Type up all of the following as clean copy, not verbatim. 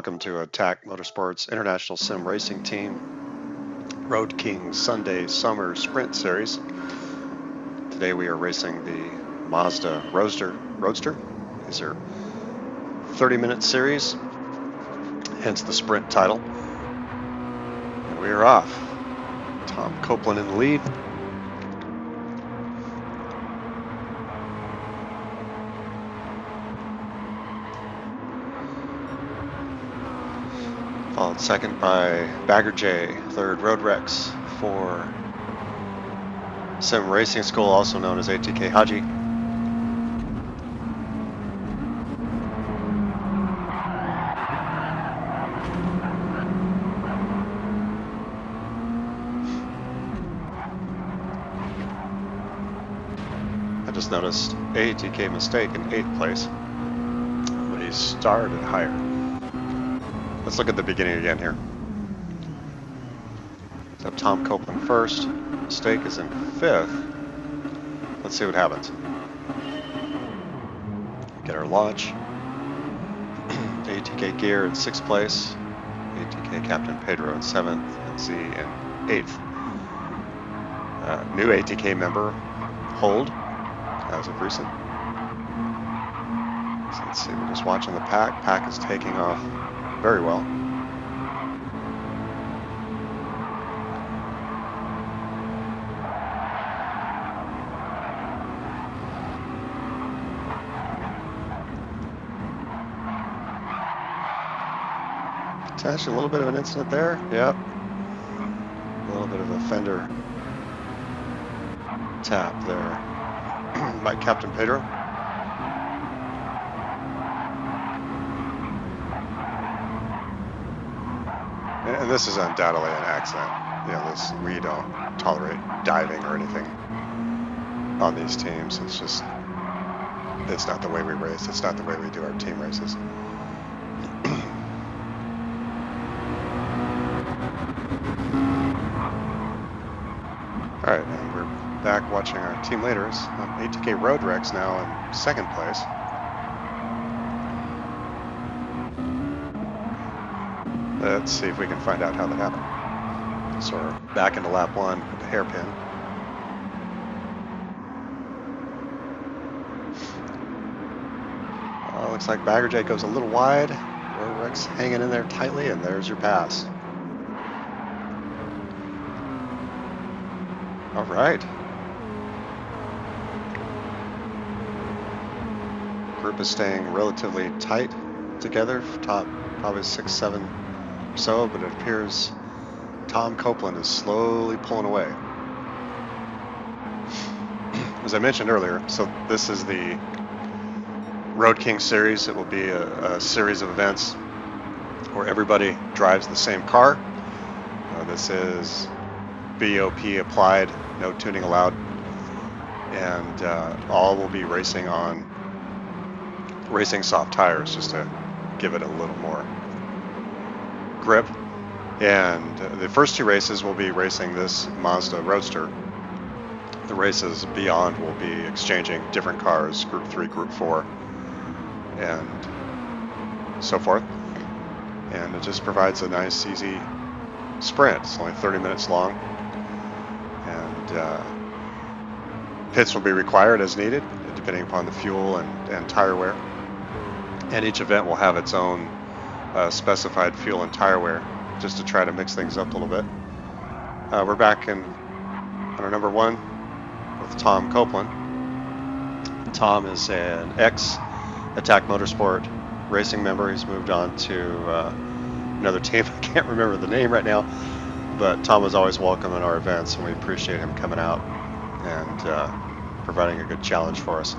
Welcome to Attack Motorsport's International Sim Racing Team RoadKing Sunday Summer Sprint Series. Today we are racing the Mazda Roadster. These are 30-minute series, hence the sprint title. And we are off. Tom Copeland in the lead. Followed second by Bagger J, third Road Rex, for Sim Racing School, also known as ATK Haji. I just noticed ATK mistake in 8th place, but he started higher. Let's look at the beginning again here. So Tom Copeland first. Mistake is in 5th. Let's see what happens. Get our launch. ATK Gear in 6th place. ATK Captain Pedro in 7th. And Z in 8th. New ATK member, Hold, as of recent. So let's see, we're just watching the pack. Pack is taking off very well. Actually, a little bit of an incident there. Yep. A little bit of a fender tap there by Captain Pedro. And this is undoubtedly an accident. You know, we don't tolerate diving or anything on these teams. It's not the way we race. It's not the way we do our team races. All right, and we're back watching our team leaders. ATK Road Rex now in 2nd place. Let's see if we can find out how that happened. So we're back into lap 1 with the hairpin. Looks like Bagger J goes a little wide. Road Rex hanging in there tightly, and there's your pass. All right. Group is staying relatively tight together, top probably 6, 7 or so, but it appears Tom Copeland is slowly pulling away. As I mentioned earlier, so this is the RoadKing series. It will be a series of events where everybody drives the same car. This is BOP applied, no tuning allowed, and all will be racing on racing soft tires just to give it a little more grip. And the first 2 races will be racing this Mazda Roadster. The races beyond will be exchanging different cars, Group 3, Group 4, and so forth. And it just provides a nice, easy sprint. It's only 30 minutes long. And pits will be required as needed, depending upon the fuel and tire wear. And each event will have its own specified fuel and tire wear, just to try to mix things up a little bit. We're back on our number 1 with Tom Copeland. Tom is an ex-Attack Motorsport racing member. He's moved on to another team. I can't remember the name right now, but Tom was always welcome at our events, and we appreciate him coming out and providing a good challenge for us.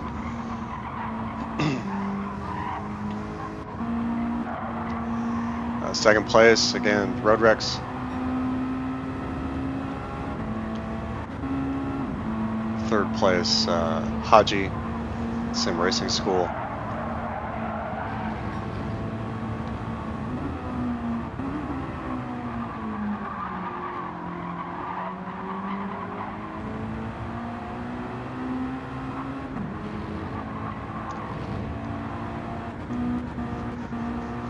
2nd place, again, Road Rex. 3rd place, Haji, Sim Racing School.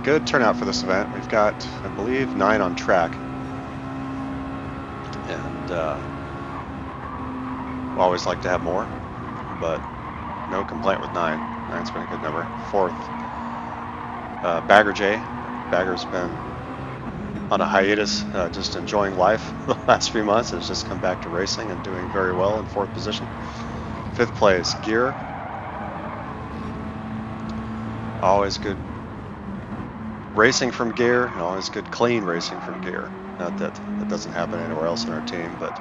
good turnout for this event. We've got, I believe, 9 on track. And we always like to have more, but no complaint with 9. 9's been a good number. 4th, Bagger J. Bagger's been on a hiatus, just enjoying life the last few months. Has just come back to racing and doing very well in 4th position. 5th place, Gear. Always good racing from Gear, and always good clean racing from Gear. Not that it doesn't happen anywhere else in our team, but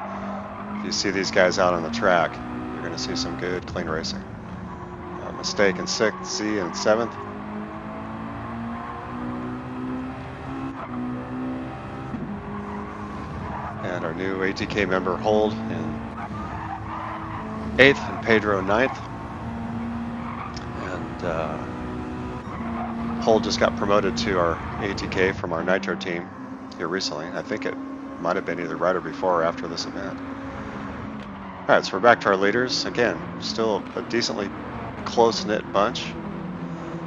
if you see these guys out on the track, you're going to see some good clean racing. Mistake in 6th, Z in 7th. And our new ATK member, Hold, in 8th, and Pedro 9th. And Hold just got promoted to our ATK from our Nitro team here recently. I think it might have been either right or before or after this event. Alright, so we're back to our leaders. Again, still a decently close-knit bunch.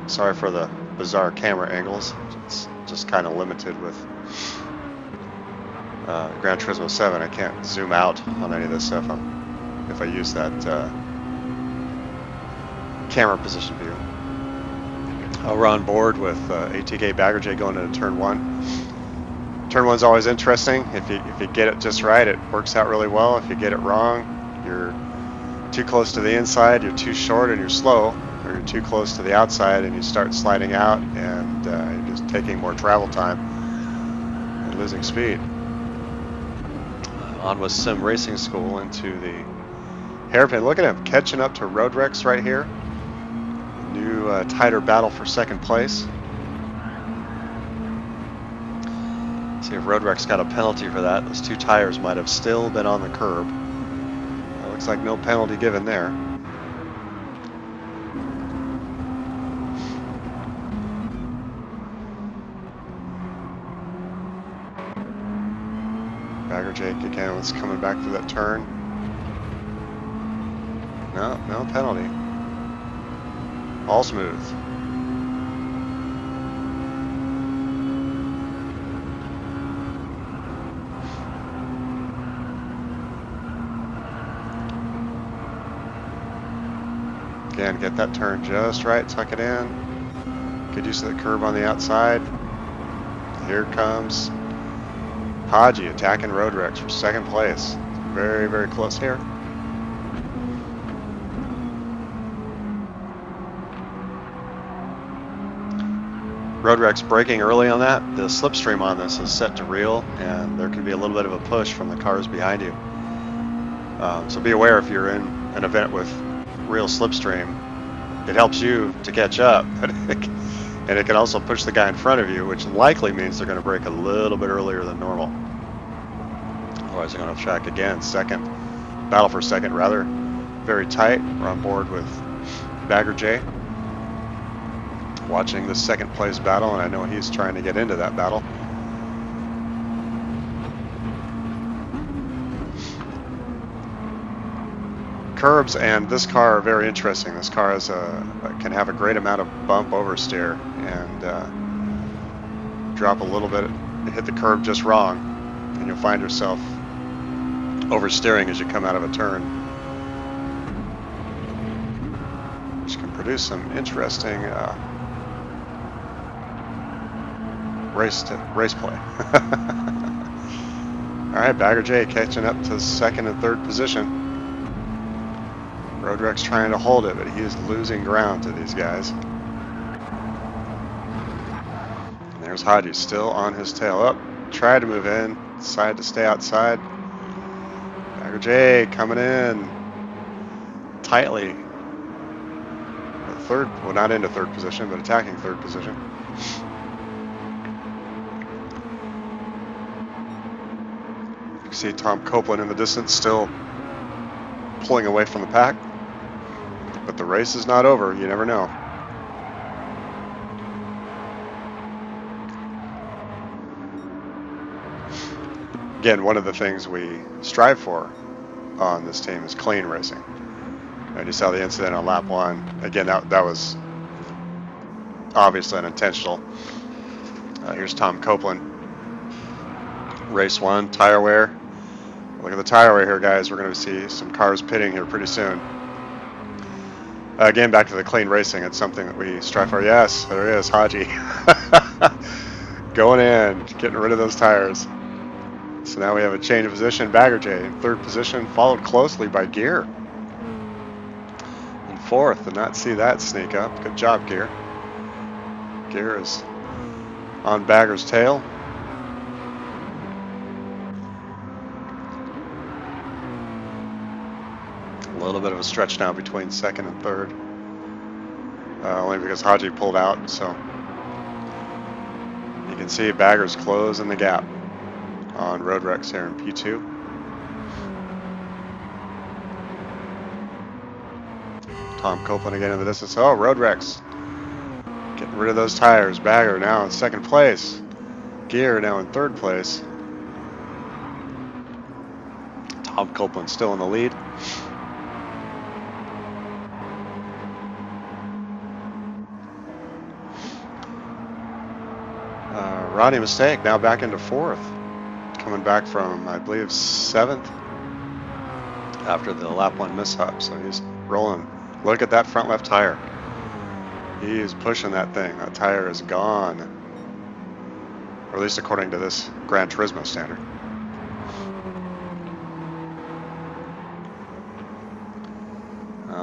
Sorry for the bizarre camera angles. It's just kind of limited with Gran Turismo 7. I can't zoom out on any of this stuff if I use that camera position view. We're on board with ATK Bagger J going into turn 1. Turn 1's always interesting. If you get it just right, it works out really well. If you get it wrong, you're too close to the inside, you're too short and you're slow, or you're too close to the outside and you start sliding out and you're just taking more travel time and losing speed. On with Sim Racing School into the hairpin. Look at him catching up to RoadKing right here. New tighter battle for 2nd place. See if RoadKing's got a penalty for that. Those 2 tires might have still been on the curb. Looks like no penalty given there. Bagger Jake again was coming back through that turn. No penalty. All smooth. Again, get that turn just right, tuck it in. Good use of the curve on the outside. Here comes Haji attacking RoadKing for 2nd place. Very, very close here. RoadKing's braking early on that. The slipstream on this is set to real, and there can be a little bit of a push from the cars behind you. So be aware if you're in an event with real slipstream. It helps you to catch up, and it can also push the guy in front of you, which likely means they're going to brake a little bit earlier than normal. Otherwise, they're going to track again. Battle for 2nd, rather. Very tight. We're on board with Bagger J. Watching the 2nd place battle, and I know he's trying to get into that battle. Curbs and this car are very interesting. This car can have a great amount of bump oversteer and drop a little bit, hit the curb just wrong, and you'll find yourself oversteering as you come out of a turn, which can produce some interesting race play. All right, Bagger J catching up to 2nd and 3rd position. RoadKing's trying to hold it, but he is losing ground to these guys. And there's Haji still on his tail. Up, tried to move in, decided to stay outside. Bagger J coming in tightly. 3rd, well, not into 3rd position, but attacking 3rd position. You can see Tom Copeland in the distance still pulling away from the pack. But the race is not over. You never know. Again, one of the things we strive for on this team is clean racing. And you saw the incident on lap 1. Again, that was obviously unintentional. Here's Tom Copeland. Race 1, tire wear. Look at the tire wear here, guys. We're going to see some cars pitting here pretty soon. Again, back to the clean racing. It's something that we strive for. Yes, there it is, Haji. Going in, getting rid of those tires. So now we have a change of position. Bagger J in 3rd position, followed closely by Gear in 4th. Did not see that sneak up. Good job, Gear. Gear is on Bagger's tail. A little bit of a stretch now between 2nd and 3rd. Only because Haji pulled out, so you can see Bagger's closing the gap on Road Rex here in P2. Tom Copeland again in the distance. Oh, Road Rex getting rid of those tires. Bagger now in 2nd place. Gear now in 3rd place. Tom Copeland still in the lead. Rodney Mistake now back into 4th. Coming back from, I believe, 7th after the lap 1 mishap. So he's rolling. Look at that front left tire. He is pushing that thing. That tire is gone. Or at least according to this Gran Turismo standard.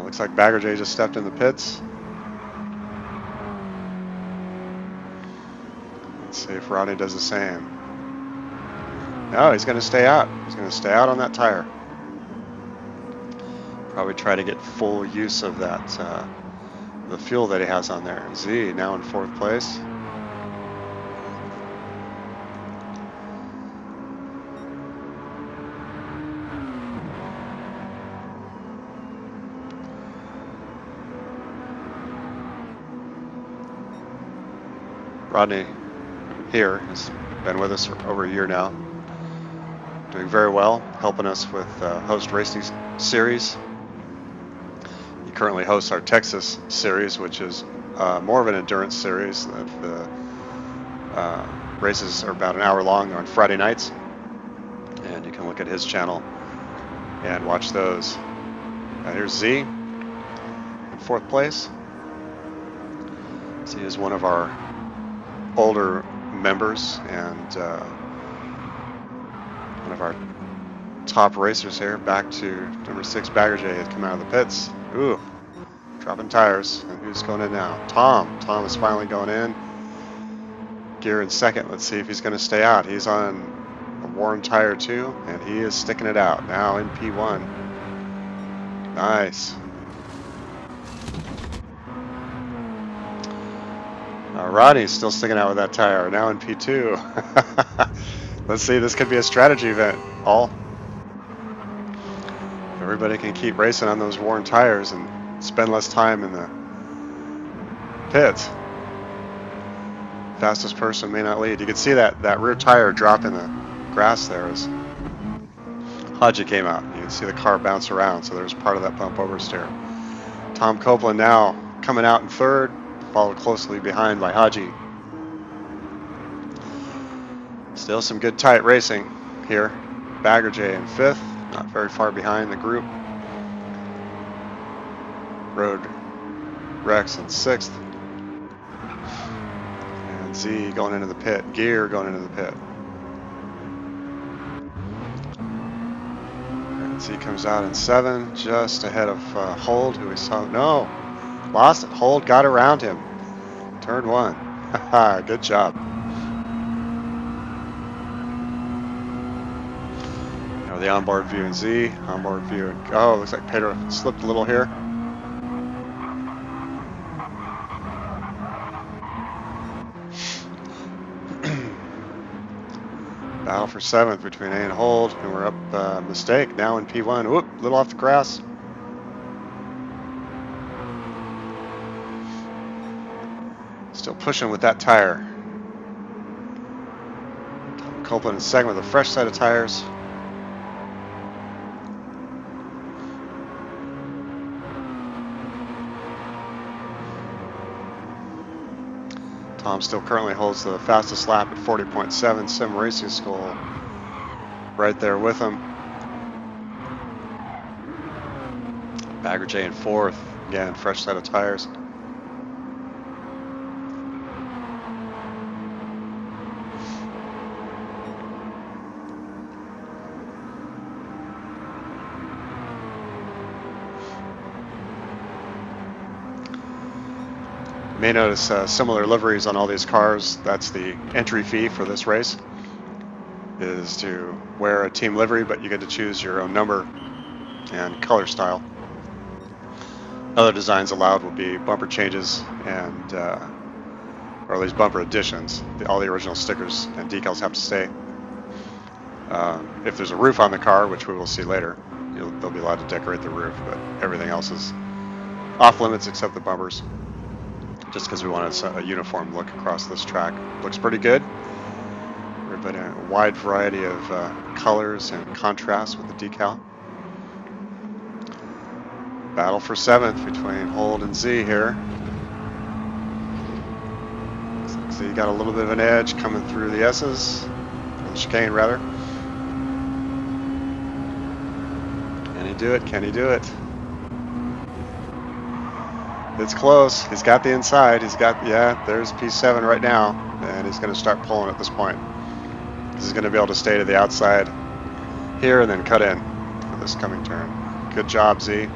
Looks like Bagger J just stepped in the pits. Let's see if Rodney does the same. No, he's going to stay out. He's going to stay out on that tire. Probably try to get full use of that, the fuel that he has on there. Z now in 4th place. Rodney here has been with us for over a year now. Doing very well, helping us with host racing series. He currently hosts our Texas series, which is more of an endurance series. The races are about an hour long. They're on Friday nights. And you can look at his channel and watch those. Here's Z in 4th place. Z is one of our older members and one of our top racers here. Back to number 6, Bagger J has come out of the pits. Ooh, dropping tires. And who's going in now? Tom. Tom is finally going in. Gear in 2nd. Let's see if he's going to stay out. He's on a worn tire too, and he is sticking it out. Now in P1. Nice. Rodney's still sticking out with that tire. Now in P2. Let's see, this could be a strategy event. Everybody can keep racing on those worn tires and spend less time in the pits. Fastest person may not lead. You can see that rear tire drop in the grass there as Haji came out. You can see the car bounce around, so there's part of that bump oversteer. Tom Copeland now coming out in 3rd. Followed closely behind by Haji. Still some good tight racing here. Bagger J in 5th, not very far behind the group. Road Rex in 6th. And Z going into the pit. Gear going into the pit. And Z comes out in 7, just ahead of Hold, who we saw. No! Lost it. Hold got around him. Turn 1. Good job. Now the onboard view in Z. Onboard view. Oh, looks like Pedro slipped a little here. Battle for 7th between A and Hold. And we're up Mistake now in P1. Whoop, a little off the grass. Still pushing with that tire. Tom Copeland in 2nd with a fresh set of tires. Tom still currently holds the fastest lap at 40.7. Sim Racing School right there with him. Bagger J in fourth. Again, fresh set of tires. You may notice similar liveries on all these cars. That's the entry fee for this race, is to wear a team livery, but you get to choose your own number and color style. Other designs allowed will be bumper changes and, or at least bumper additions. All the original stickers and decals have to stay. If there's a roof on the car, which we will see later, they'll be allowed to decorate the roof, but everything else is off limits except the bumpers. Just because we want a uniform look across this track. Looks pretty good. We've got a wide variety of colors and contrasts with the decal. Battle for 7th between Hold and Z here. Looks like Z got a little bit of an edge coming through the S's, or the chicane rather. Can he do it? Can he do it? It's close. He's got the inside. He's got, yeah, there's P7 right now, and he's going to start pulling at this point. He's going to be able to stay to the outside here and then cut in for this coming turn. Good job, Z.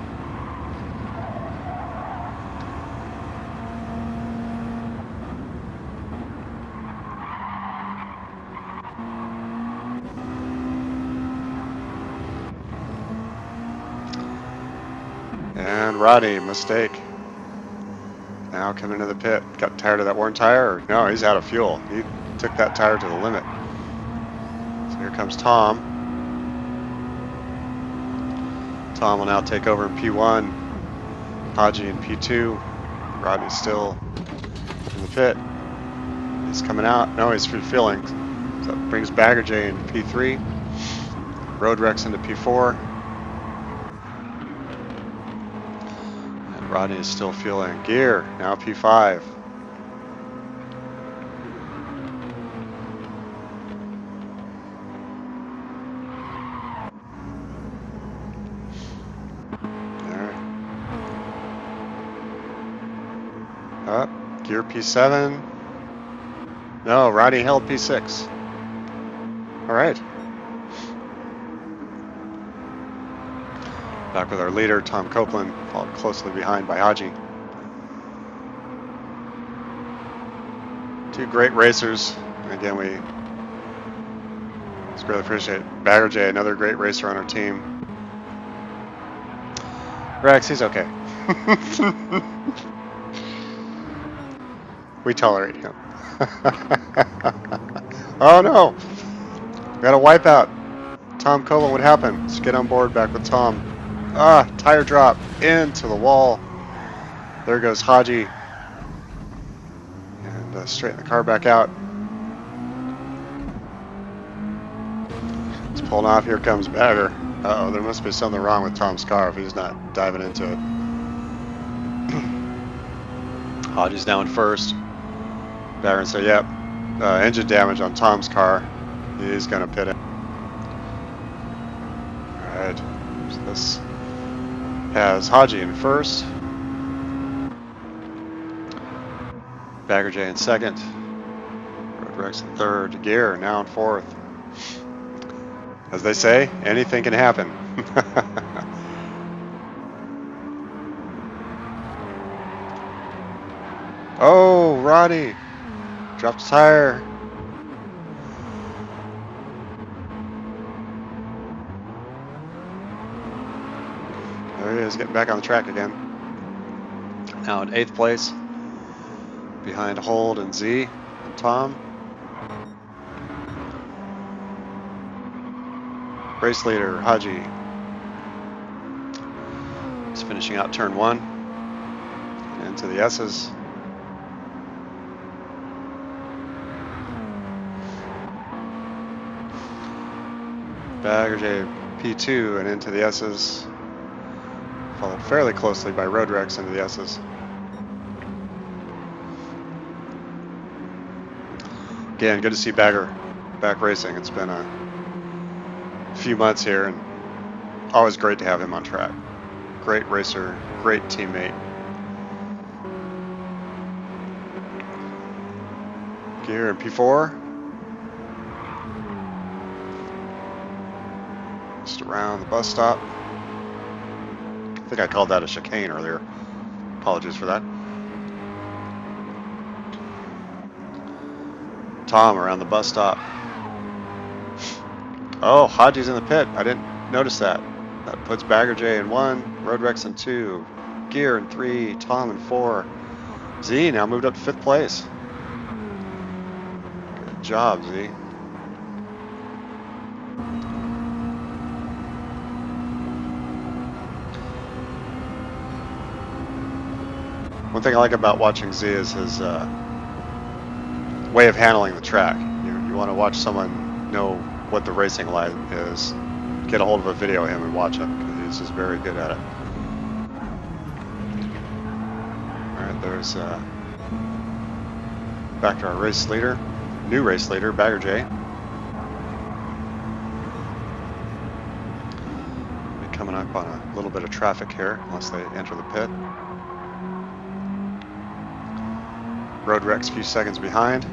And Roddy, mistake. Now coming into the pit. Got tired of that worn tire? Or, no, he's out of fuel. He took that tire to the limit. So here comes Tom. Tom will now take over in P1. Haji in P2. Rodney's still in the pit. He's coming out. No, he's refueling. So that brings Bagger J in P3. Road Rex into P4. Rodney is still fueling. Gear, now P5. Alright. Up, gear P7. No, Rodney held P6. Alright. Back with our leader, Tom Copeland, followed closely behind by Haji. Two great racers. And again, we really appreciate Bagger J, another great racer on our team. Rex, he's okay. We tolerate him. Oh no! Got a wipeout. Tom Copeland, what happened? Let's get on board back with Tom. Ah, tire drop into the wall. There goes Haji. And straighten the car back out. It's pulling off. Here comes Bagger. Uh-oh, there must be something wrong with Tom's car if he's not diving into it. Haji's now in first. Bagger said, yep, engine damage on Tom's car. He's going to pit it. Alright, so this has Haji in first, Bagger J in second, Road Rex in third, Gear now in fourth. As they say, anything can happen. Oh, Roddy dropped a tire. There he is, getting back on the track again. Now in 8th place, behind Hold and Z and Tom. Race leader, Haji. He's finishing out turn 1. Into the S's. Bagger J P2 and into the S's. Followed fairly closely by Road Rex into the S's. Again, good to see Bagger back racing. It's been a few months here, and always great to have him on track. Great racer, great teammate. Gear in P4. Just around the bus stop. I think I called that a chicane earlier. Apologies for that. Tom around the bus stop. Oh, Haji's in the pit. I didn't notice that. That puts Bagger J in 1, RoadRex in 2, Gear in 3, Tom in 4. Z now moved up to 5th place. Good job, Z. One thing I like about watching Z is his way of handling the track. You want to watch someone know what the racing line is, get a hold of a video of him and watch him, because he's just very good at it. Alright, there's back to our race leader, new race leader, Bagger J. We'll be coming up on a little bit of traffic here, unless they enter the pit. RoadRex a few seconds behind.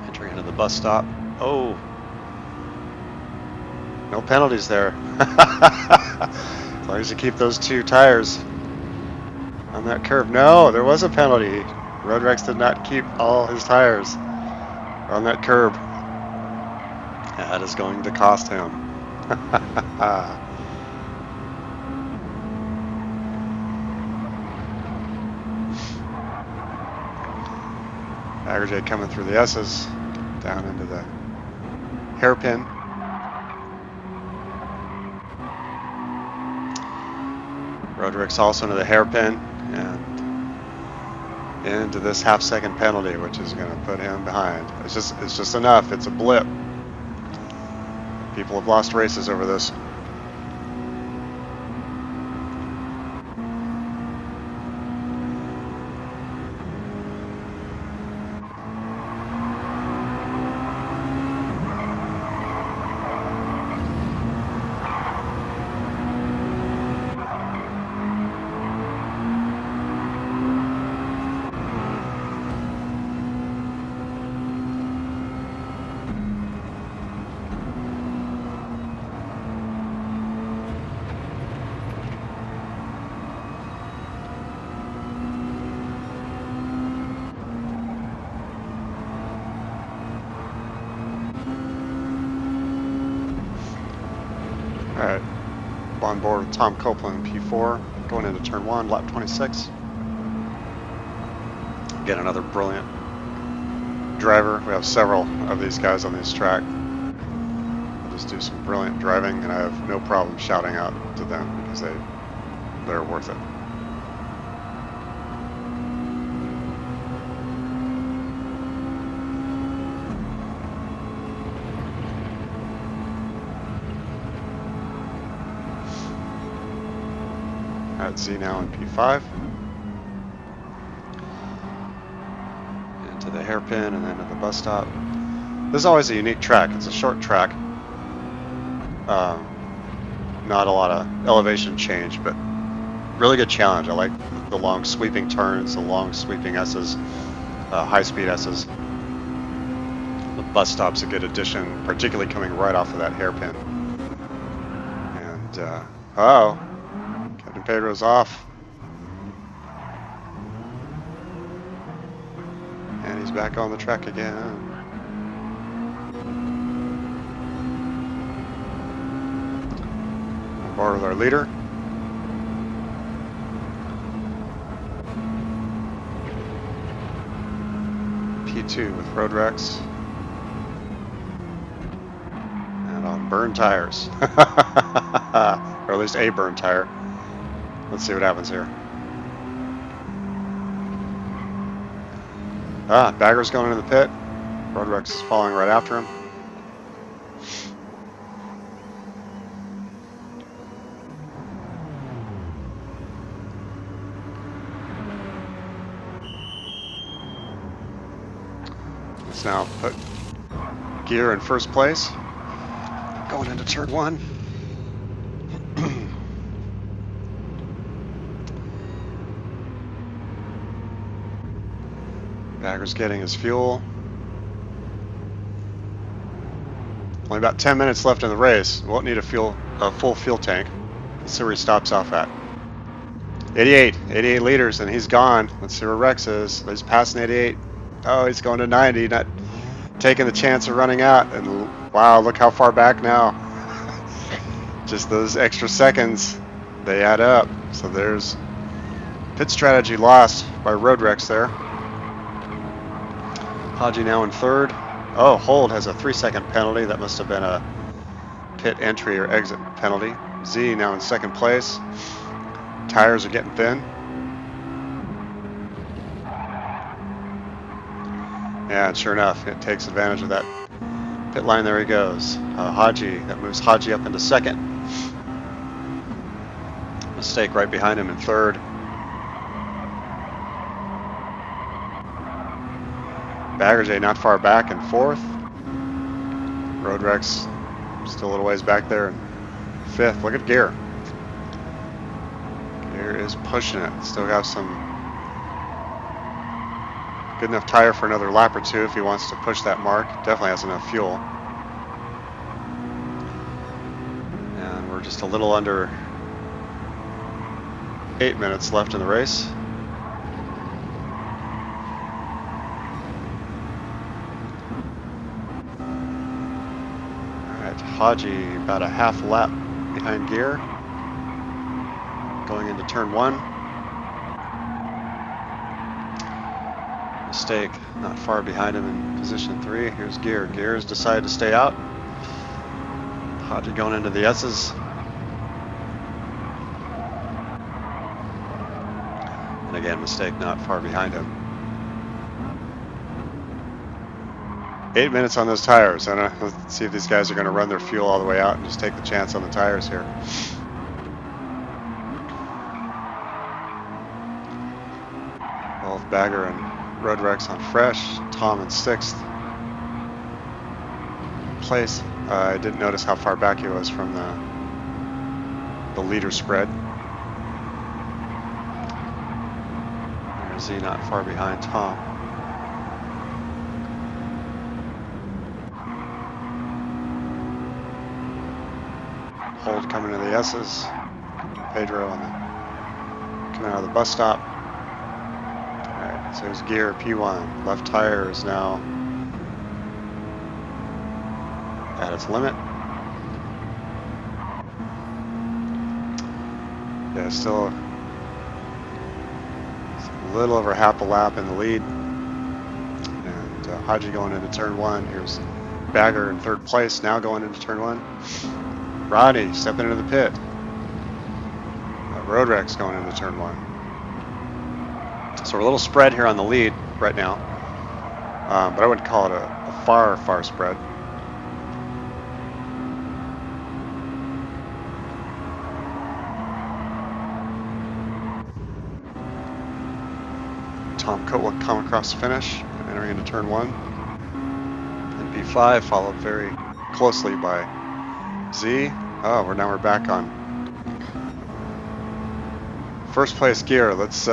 Entering into the bus stop. Oh, no penalties there. As long as you keep those 2 tires on that curve. No, there was a penalty. RoadRex did not keep all his tires on that curb. That is going to cost him. Bagger J coming through the S's, down into the hairpin. RoadRex also into the hairpin and into this half-second penalty, which is going to put him behind. It's just enough. It's a blip. People have lost races over this. Alright, on board with Tom Copeland, P4, going into turn 1, lap 26. Again, another brilliant driver. We have several of these guys on this track. They'll just do some brilliant driving, and I have no problem shouting out to them because they're worth it. At Z now in P5. Into the hairpin and then at the bus stop. This is always a unique track. It's a short track. Not a lot of elevation change, but really good challenge. I like the long sweeping turns, the long sweeping S's, high-speed S's. The bus stop's a good addition, particularly coming right off of that hairpin. And, uh-oh. Pedro's off. And he's back on the track again. On board with our leader. P2 with RoadRex. And on burn tires. Or at least a burn tire. Let's see what happens here. Bagger's going into the pit. RoadRex is following right after him. Roadrex now put Gear in first place. Going into turn one. Bagger's getting his fuel. Only about 10 minutes left in the race. Won't need a full fuel tank. Let's see where he stops off at. 88 liters, and he's gone. Let's see where Rex is. He's passing 88. Oh, he's going to 90, not taking the chance of running out. And wow, look how far back now. Just those extra seconds, they add up. So there's pit strategy lost by Roadrex there. Haji now in third. Oh, Hold has a 3-second penalty. That must have been a pit entry or exit penalty. Z now in second place. Tires are getting thin. Yeah, and sure enough, it takes advantage of that pit line. There he goes. Haji, that moves Haji up into second. Mistake right behind him in third. Baggerjay not far back in fourth. Roadrex still a little ways back there in fifth. Look at Gear. Gear is pushing it. Still got some good enough tire for another lap or two if he wants to push that mark. Definitely has enough fuel. And we're just a little under 8 minutes left in the race. Haji about a half lap behind Gear. Going into turn one. Mistake not far behind him in position 3. Here's Gear. Gear has decided to stay out. Haji going into the S's. And again, mistake not far behind him. 8 minutes on those tires. Let's see if these guys are going to run their fuel all the way out and just take the chance on the tires here. Both Bagger and Roadrex on fresh. Tom in 6th place. I didn't notice how far back he was from the leader spread. There's Z not far behind Tom. Hold coming to the S's. Pedro coming out of the bus stop. Alright, so here's Gear P1. Left tire is now at its limit. Yeah, still a little over half a lap in the lead. And Haji going into turn one. Here's Bagger in third place, now going into turn one. Roddy stepping into the pit. Roadrex going into turn one. So we're a little spread here on the lead right now, but I wouldn't call it a far spread. Tom Coat will come across the finish, entering into turn one. And P5 followed very closely by Z. Oh, we're back on first place Gear. Let's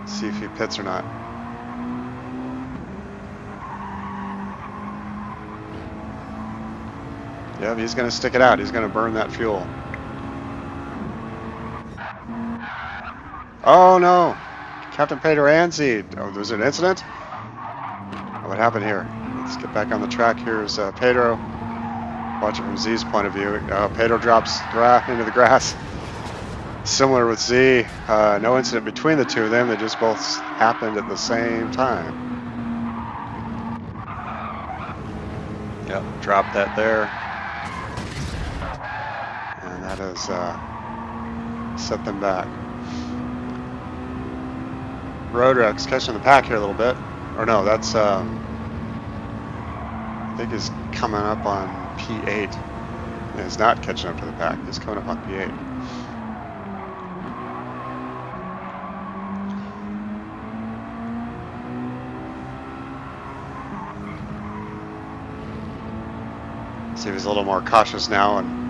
see if he pits or not. Yeah, he's going to stick it out. He's going to burn that fuel. Oh no, Captain Pedro and Z. Oh, there's an incident? What happened here? Let's get back on the track. Here's Pedro. Watch it from Z's point of view. Pedro drops into the grass. Similar with Z. No incident between the two of them. They just both happened at the same time. Yep, drop that there. And that has set them back. Roadrex catching the pack here a little bit. Or no, that's I think he's coming up on P8. He's not catching up to the pack. He's coming up on P8. See if he's a little more cautious now and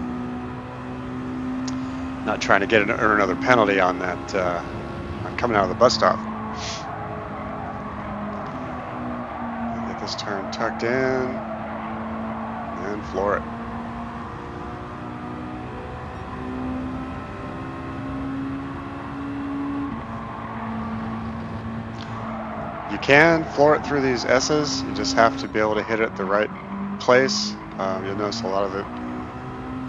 not trying to earn another penalty on that on coming out of the bus stop. Get this turn tucked in and floor it. You can floor it through these S's. You just have to be able to hit it at the right place. You'll notice a lot of the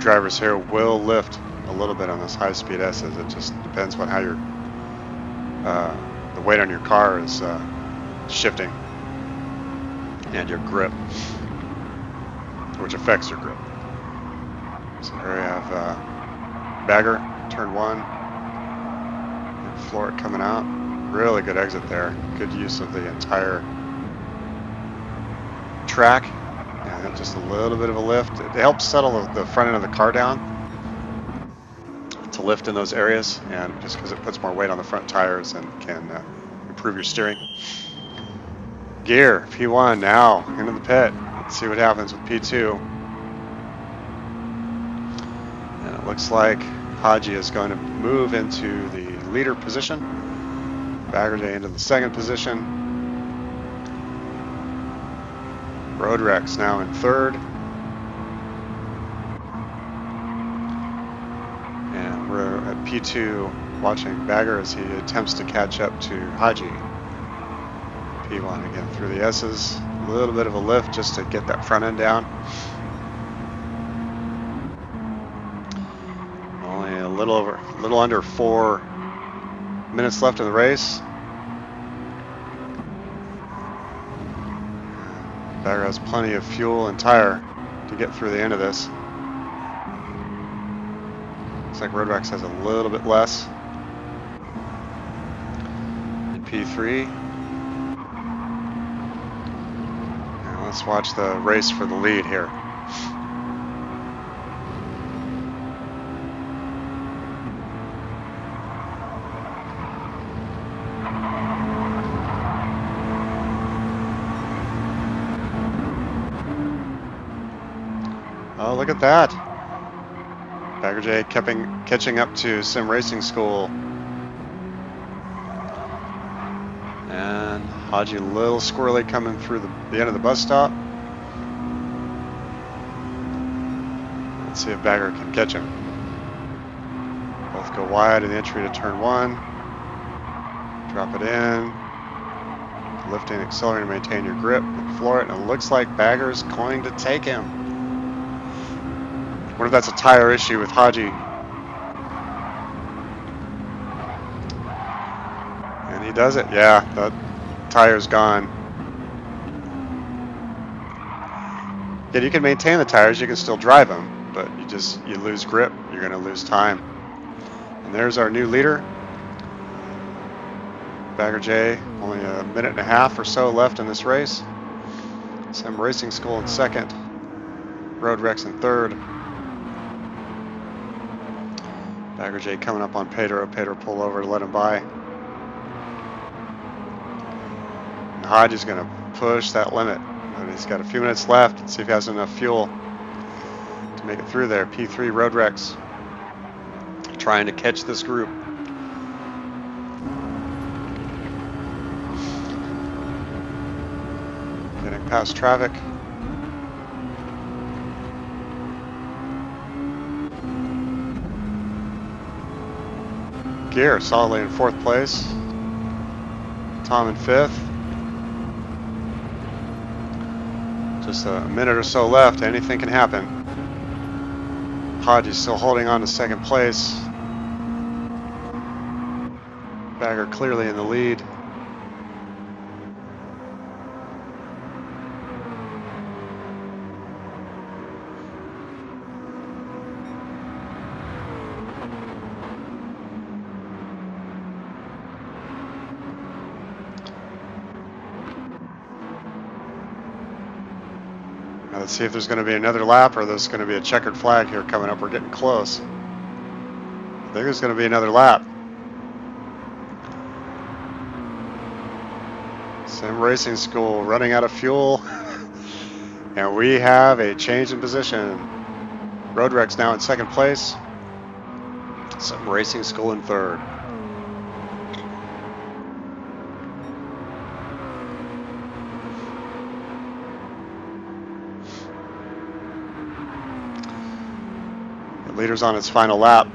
drivers here will lift a little bit on those high-speed S's. It just depends on how your the weight on your car is shifting, and your grip, which affects your grip. So here we have Bagger, turn 1, and floor it coming out. Really good exit there. Good use of the entire track. And just a little bit of a lift. It helps settle the front end of the car down to lift in those areas, and just because it puts more weight on the front tires and can improve your steering. Gear, P1 now into the pit. Let's see what happens with P2. And it looks like Haji is going to move into the leader position. Baggerday into the second position. RoadRex now in third. And we're at P2 watching Bagger as he attempts to catch up to Haji. P1 again through the S's. A little bit of a lift just to get that front end down. Only a little under 4 minutes left in the race. Bagger has plenty of fuel and tire to get through the end of this. Looks like RoadRex has a little bit less. In P3. Now let's watch the race for the lead here. Oh, look at that. Bagger J catching up to Sim Racing School. And Haji a little squirrely coming through the end of the bus stop. Let's see if Bagger can catch him. Both go wide in the entry to turn 1. Drop it in. Lifting, accelerating, maintain your grip. Floor it, and it looks like Bagger's going to take him. I wonder if that's a tire issue with Haji. And he does it. Yeah, that tire's gone. Yeah, you can maintain the tires, you can still drive them, but you lose grip, you're going to lose time. And there's our new leader. Bagger J, only a minute and a half or so left in this race. Sim Racing School in second. RoadRex in third. Bagger J coming up on Pedro. Pedro pull over to let him by. And Haji's going to push that limit. And he's got a few minutes left. Let's see if he has enough fuel to make it through there. P3 RoadRex trying to catch this group. Getting past traffic. Gear solidly in fourth place. Tom in fifth. Just a minute or so left. Anything can happen. Haji's still holding on to second place. Bagger clearly in the lead. Now let's see if there's going to be another lap or there's going to be a checkered flag here coming up. We're getting close. I think there's going to be another lap. Sim Racing School running out of fuel. And we have a change in position. RoadRex now in second place. Sim Racing School in third. The leader's on its final lap.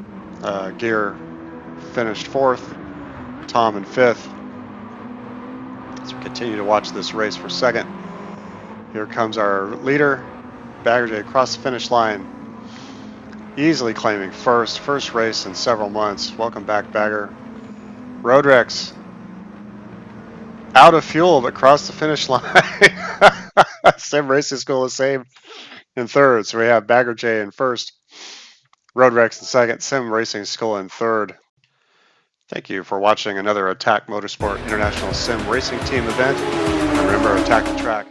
Gear finished fourth. Tom in fifth. As we continue to watch this race for second. Here comes our leader, Bagger J, across the finish line. Easily claiming first race in several months. Welcome back, Bagger. RoadRex out of fuel but crossed the finish line. Sim Racing School the same in third. So we have Bagger J in first, RoadRex in second, Sim Racing School in third. Thank you for watching another Attack Motorsport International Sim Racing Team event. And remember, attack the track.